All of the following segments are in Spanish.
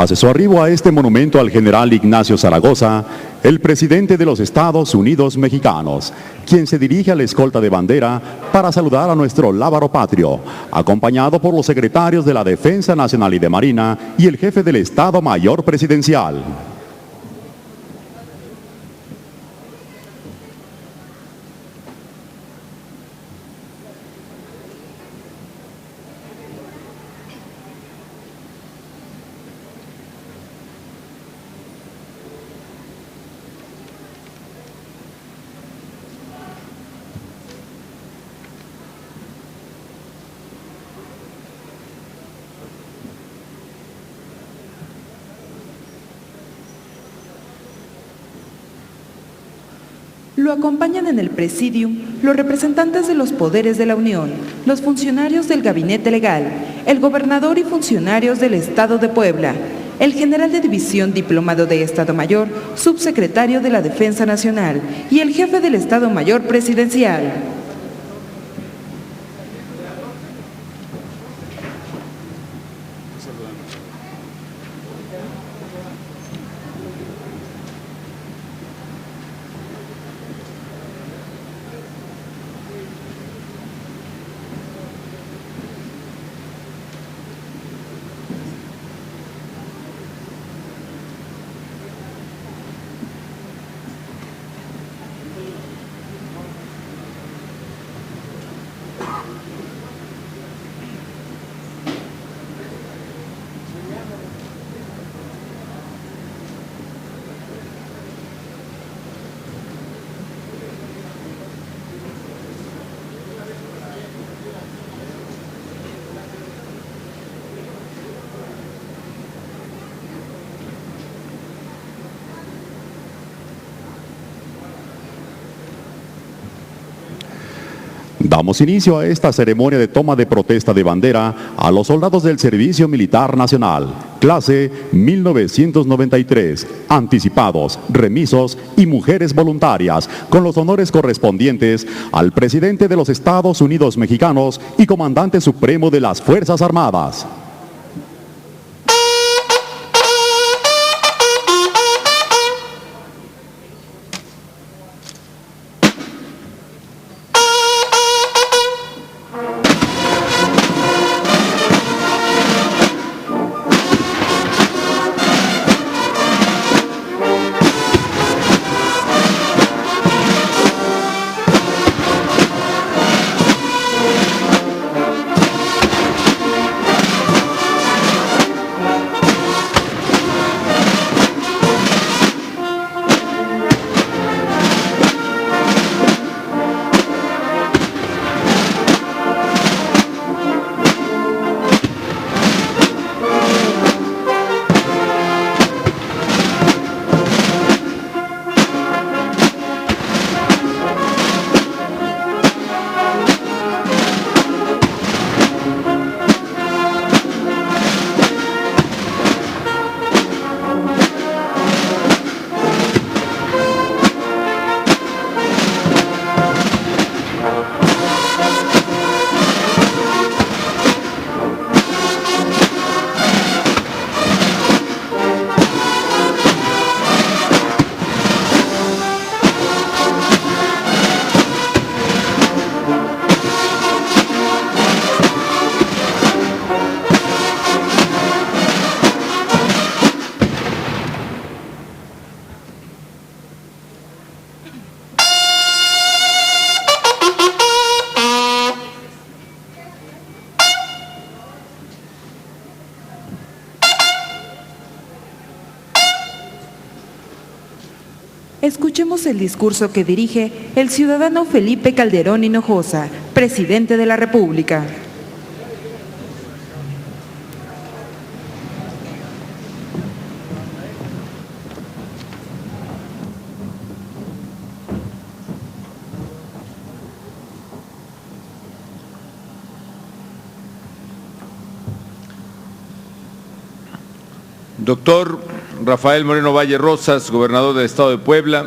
Hace su arribo a este monumento al general Ignacio Zaragoza, el presidente de los Estados Unidos mexicanos, quien se dirige a la escolta de bandera para saludar a nuestro lábaro patrio, acompañado por los secretarios de la Defensa Nacional y de Marina y el jefe del Estado Mayor Presidencial. Lo acompañan en el presidium los representantes de los poderes de la Unión, los funcionarios del Gabinete Legal, el gobernador y funcionarios del Estado de Puebla, el general de división diplomado de Estado Mayor, subsecretario de la Defensa Nacional y el jefe del Estado Mayor Presidencial. Damos inicio a esta ceremonia de toma de protesta de bandera a los soldados del Servicio Militar Nacional, clase 1993, anticipados, remisos y mujeres voluntarias, con los honores correspondientes al presidente de los Estados Unidos mexicanos y comandante supremo de las Fuerzas Armadas. Escuchemos el discurso que dirige el ciudadano Felipe Calderón Hinojosa, presidente de la República. Doctor Rafael Moreno Valle Rosas, gobernador del Estado de Puebla.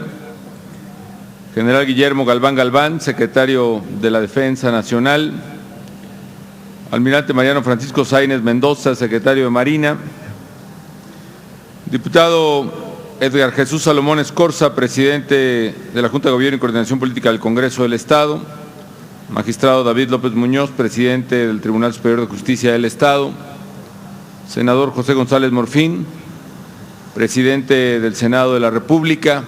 General Guillermo Galván Galván, secretario de la Defensa Nacional. Almirante Mariano Francisco Sáenz Mendoza, secretario de Marina. Diputado Edgar Jesús Salomón Escorza, presidente de la Junta de Gobierno y Coordinación Política del Congreso del Estado. Magistrado David López Muñoz, presidente del Tribunal Superior de Justicia del Estado. Senador José González Morfín, presidente del Senado de la República.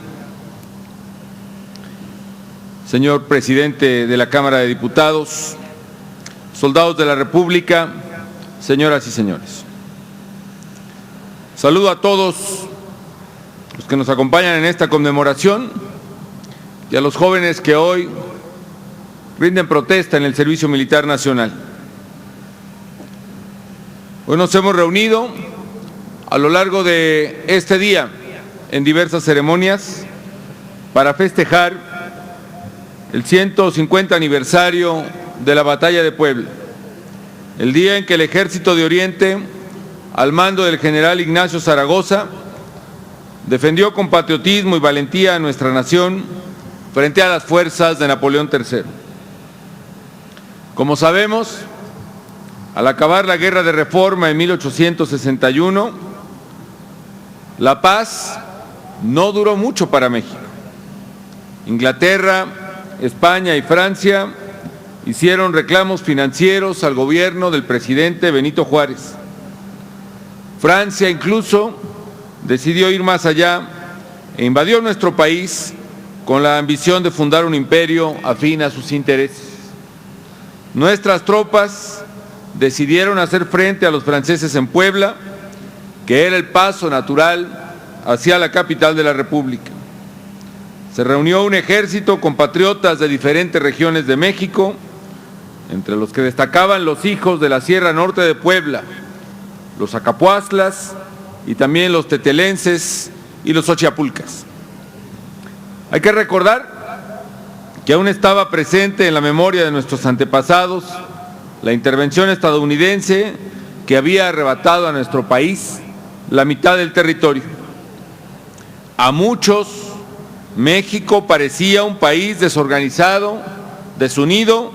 Señor presidente de la Cámara de Diputados, soldados de la República, señoras y señores. Saludo a todos los que nos acompañan en esta conmemoración y a los jóvenes que hoy rinden protesta en el Servicio Militar Nacional. Hoy nos hemos reunido a lo largo de este día en diversas ceremonias para festejar el 150 aniversario de la Batalla de Puebla, el día en que el Ejército de Oriente, al mando del general Ignacio Zaragoza, defendió con patriotismo y valentía a nuestra nación frente a las fuerzas de Napoleón III. Como sabemos, al acabar la Guerra de Reforma en 1861, la paz no duró mucho para México. Inglaterra, España y Francia hicieron reclamos financieros al gobierno del presidente Benito Juárez. Francia incluso decidió ir más allá e invadió nuestro país con la ambición de fundar un imperio afín a sus intereses. Nuestras tropas decidieron hacer frente a los franceses en Puebla, que era el paso natural hacia la capital de la República. Se reunió un ejército con patriotas de diferentes regiones de México, entre los que destacaban los hijos de la Sierra Norte de Puebla, los acapuastlas y también los tetelenses y los xochiapulcas. Hay que recordar que aún estaba presente en la memoria de nuestros antepasados la intervención estadounidense que había arrebatado a nuestro país la mitad del territorio. A muchos, México parecía un país desorganizado, desunido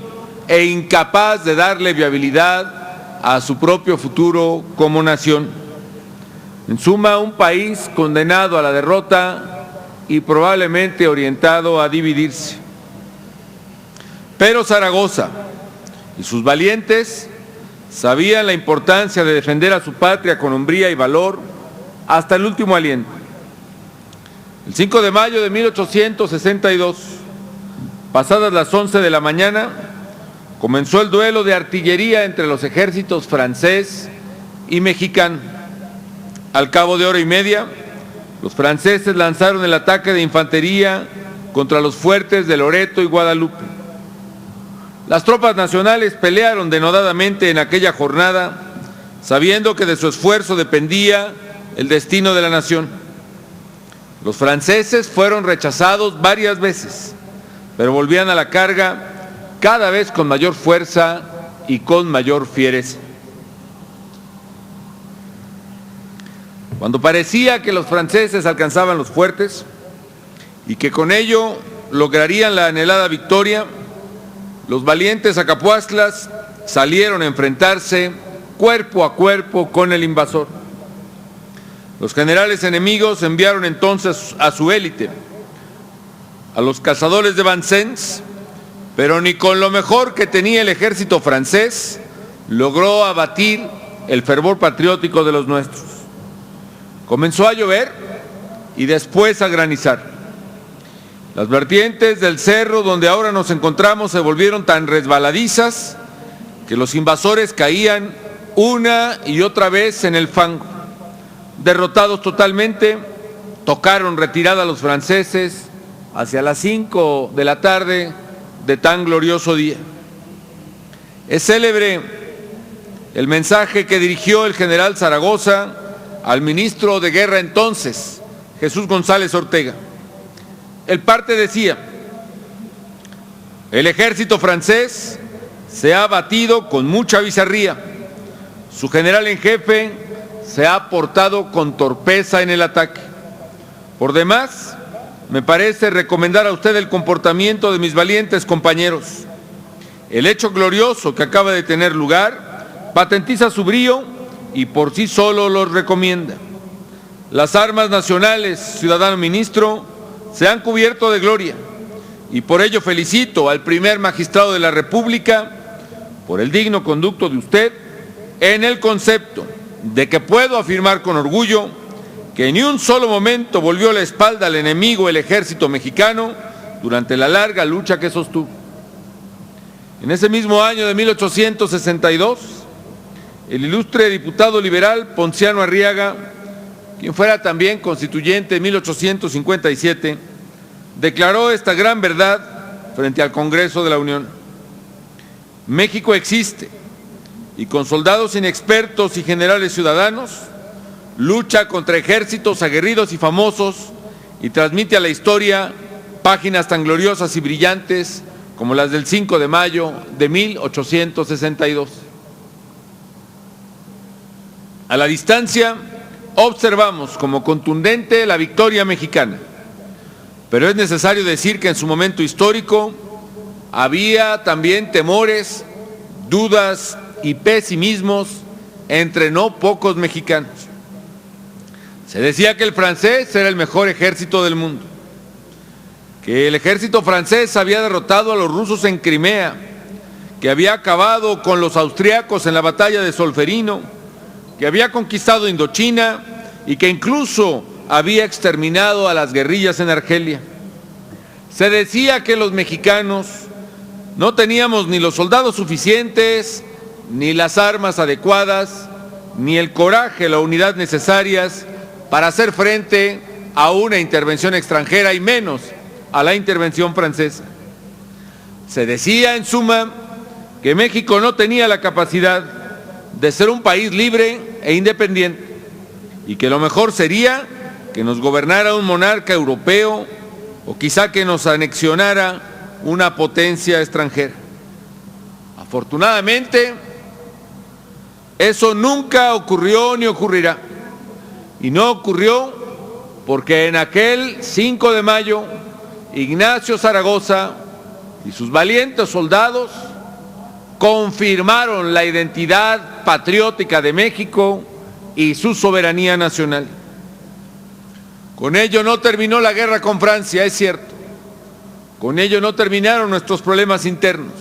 e incapaz de darle viabilidad a su propio futuro como nación. En suma, un país condenado a la derrota y probablemente orientado a dividirse. Pero Zaragoza y sus valientes sabían la importancia de defender a su patria con hombría y valor hasta el último aliento. El 5 de mayo de 1862, pasadas las 11 de la mañana, comenzó el duelo de artillería entre los ejércitos francés y mexicano. Al cabo de hora y media, los franceses lanzaron el ataque de infantería contra los fuertes de Loreto y Guadalupe. Las tropas nacionales pelearon denodadamente en aquella jornada, sabiendo que de su esfuerzo dependía el destino de la nación. Los franceses fueron rechazados varias veces, pero volvían a la carga cada vez con mayor fuerza y con mayor fiereza. Cuando parecía que los franceses alcanzaban los fuertes y que con ello lograrían la anhelada victoria, los valientes acapuastlas salieron a enfrentarse cuerpo a cuerpo con el invasor. Los generales enemigos enviaron entonces a su élite, a los cazadores de Vincennes, pero ni con lo mejor que tenía el ejército francés logró abatir el fervor patriótico de los nuestros. Comenzó a llover y después a granizar. Las vertientes del cerro donde ahora nos encontramos se volvieron tan resbaladizas que los invasores caían una y otra vez en el fango. Derrotados totalmente, tocaron retirada a los franceses hacia las 5 de la tarde de tan glorioso día. Es célebre el mensaje que dirigió el general Zaragoza al ministro de Guerra entonces, Jesús González Ortega. El parte decía: el ejército francés se ha batido con mucha bizarría. Su general en jefe se ha portado con torpeza en el ataque. Por demás, me parece recomendar a usted el comportamiento de mis valientes compañeros. El hecho glorioso que acaba de tener lugar patentiza su brío y por sí solo los recomienda. Las armas nacionales, ciudadano ministro, se han cubierto de gloria y por ello felicito al primer magistrado de la República por el digno conducto de usted en el concepto de que puedo afirmar con orgullo que ni un solo momento volvió la espalda al enemigo el ejército mexicano durante la larga lucha que sostuvo. En ese mismo año de 1862, el ilustre diputado liberal Ponciano Arriaga, quien fuera también constituyente en 1857, declaró esta gran verdad frente al Congreso de la Unión. México existe y con soldados inexpertos y generales ciudadanos lucha contra ejércitos aguerridos y famosos y transmite a la historia páginas tan gloriosas y brillantes como las del 5 de mayo de 1862. A la distancia observamos como contundente la victoria mexicana, pero es necesario decir que en su momento histórico había también temores, dudas y pesimismos entre no pocos mexicanos. Se decía que el francés era el mejor ejército del mundo, que el ejército francés había derrotado a los rusos en Crimea, que había acabado con los austriacos en la batalla de Solferino, que había conquistado Indochina y que incluso había exterminado a las guerrillas en Argelia. Se decía que los mexicanos no teníamos ni los soldados suficientes, ni las armas adecuadas, ni el coraje, la unidad necesarias para hacer frente a una intervención extranjera y menos a la intervención francesa. Se decía, en suma, que México no tenía la capacidad de ser un país libre e independiente y que lo mejor sería que nos gobernara un monarca europeo o quizá que nos anexionara una potencia extranjera. Afortunadamente, eso nunca ocurrió ni ocurrirá. Y no ocurrió porque en aquel 5 de mayo, Ignacio Zaragoza y sus valientes soldados confirmaron la identidad patriótica de México y su soberanía nacional. Con ello no terminó la guerra con Francia, es cierto. Con ello no terminaron nuestros problemas internos.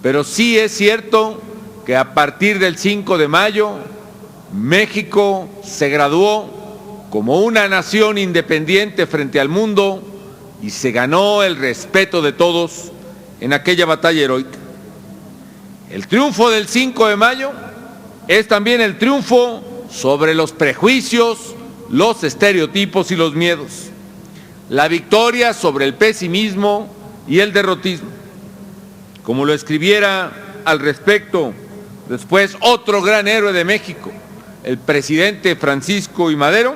Pero sí es cierto que a partir del 5 de mayo, México se graduó como una nación independiente frente al mundo y se ganó el respeto de todos en aquella batalla heroica. El triunfo del 5 de mayo es también el triunfo sobre los prejuicios, los estereotipos y los miedos. La victoria sobre el pesimismo y el derrotismo. Como lo escribiera al respecto después otro gran héroe de México, el presidente Francisco I. Madero,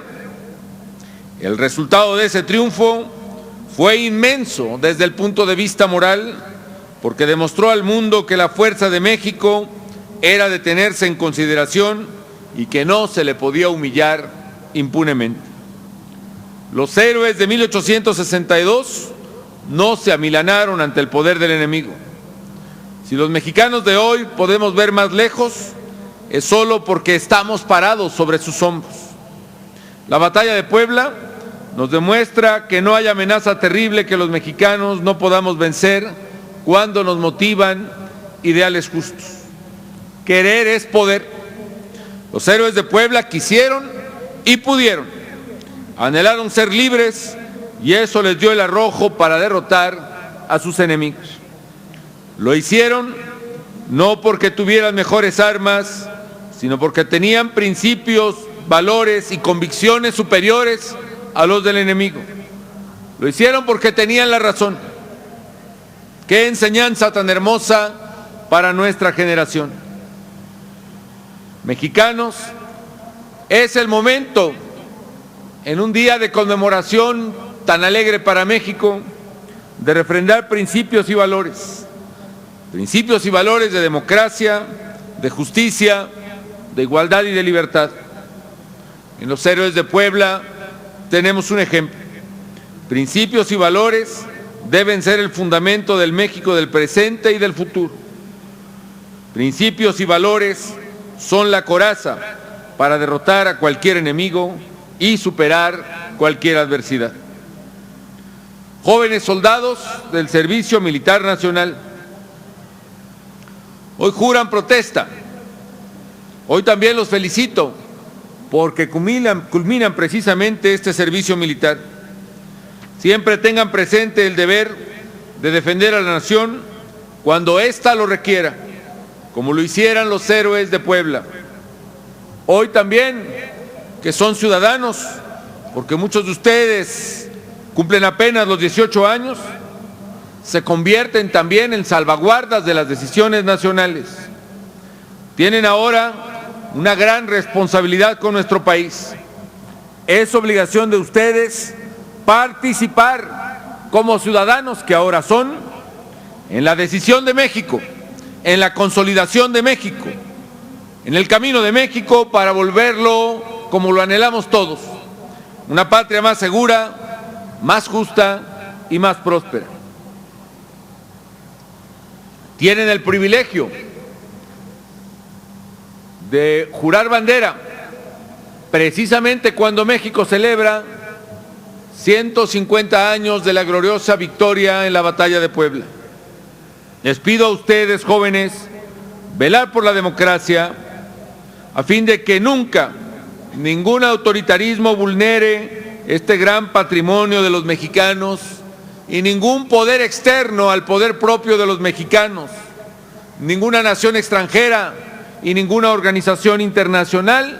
el resultado de ese triunfo fue inmenso desde el punto de vista moral, porque demostró al mundo que la fuerza de México era de tenerse en consideración y que no se le podía humillar impunemente. Los héroes de 1862 no se amilanaron ante el poder del enemigo. Si los mexicanos de hoy podemos ver más lejos, es solo porque estamos parados sobre sus hombros. La batalla de Puebla nos demuestra que no hay amenaza terrible que los mexicanos no podamos vencer cuando nos motivan ideales justos. Querer es poder. Los héroes de Puebla quisieron y pudieron. Anhelaron ser libres y eso les dio el arrojo para derrotar a sus enemigos. Lo hicieron no porque tuvieran mejores armas, sino porque tenían principios, valores y convicciones superiores a los del enemigo. Lo hicieron porque tenían la razón. Qué enseñanza tan hermosa para nuestra generación. Mexicanos, es el momento, en un día de conmemoración tan alegre para México, de refrendar principios y valores de democracia, de justicia, de igualdad y de libertad. En los héroes de Puebla tenemos un ejemplo. Principios y valores deben ser el fundamento del México del presente y del futuro. Principios y valores son la coraza para derrotar a cualquier enemigo y superar cualquier adversidad. Jóvenes soldados del Servicio Militar Nacional, hoy juran protesta. Hoy también los felicito porque culminan precisamente este servicio militar. Siempre tengan presente el deber de defender a la nación cuando ésta lo requiera, como lo hicieran los héroes de Puebla. Hoy también, que son ciudadanos, porque muchos de ustedes cumplen apenas los 18 años, se convierten también en salvaguardas de las decisiones nacionales. Tienen ahora una gran responsabilidad con nuestro país. Es obligación de ustedes participar como ciudadanos que ahora son en la decisión de México, en la consolidación de México, en el camino de México para volverlo como lo anhelamos todos, una patria más segura, más justa y más próspera. Tienen el privilegio de jurar bandera precisamente cuando México celebra 150 años de la gloriosa victoria en la Batalla de Puebla. Les pido a ustedes, jóvenes, velar por la democracia a fin de que nunca ningún autoritarismo vulnere este gran patrimonio de los mexicanos y ningún poder externo al poder propio de los mexicanos, ninguna nación extranjera y ninguna organización internacional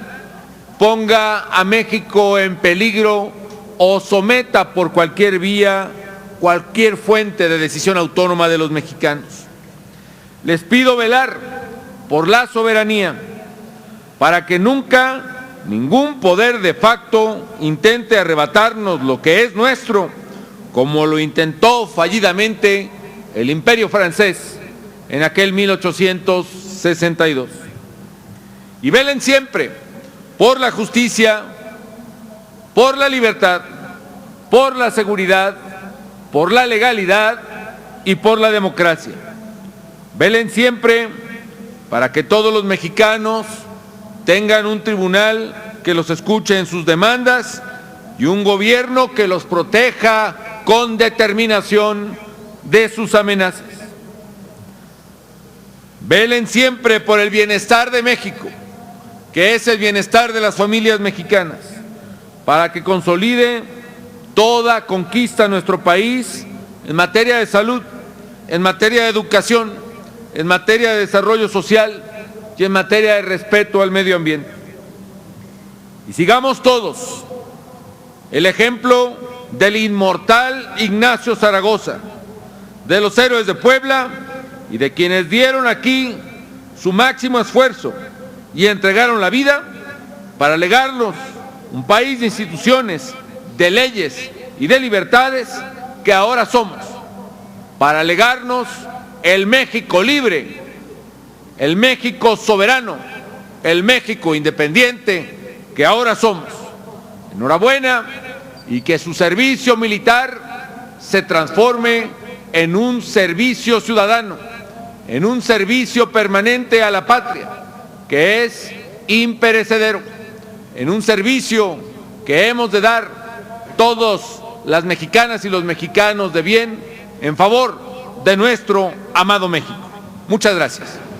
ponga a México en peligro o someta por cualquier vía, cualquier fuente de decisión autónoma de los mexicanos. Les pido velar por la soberanía para que nunca ningún poder de facto intente arrebatarnos lo que es nuestro, como lo intentó fallidamente el Imperio francés en aquel 1862. Y velen siempre por la justicia, por la libertad, por la seguridad, por la legalidad y por la democracia. Velen siempre para que todos los mexicanos tengan un tribunal que los escuche en sus demandas y un gobierno que los proteja con determinación de sus amenazas. Velen siempre por el bienestar de México, que es el bienestar de las familias mexicanas, para que consolide toda conquista en nuestro país en materia de salud, en materia de educación, en materia de desarrollo social y en materia de respeto al medio ambiente. Y sigamos todos el ejemplo del inmortal Ignacio Zaragoza, de los héroes de Puebla y de quienes dieron aquí su máximo esfuerzo y entregaron la vida para legarnos un país de instituciones, de leyes y de libertades que ahora somos, para legarnos el México libre, el México soberano, el México independiente que ahora somos. Enhorabuena y que su servicio militar se transforme en un servicio ciudadano, en un servicio permanente a la patria, que es imperecedero, en un servicio que hemos de dar todos las mexicanas y los mexicanos de bien en favor de nuestro amado México. Muchas gracias.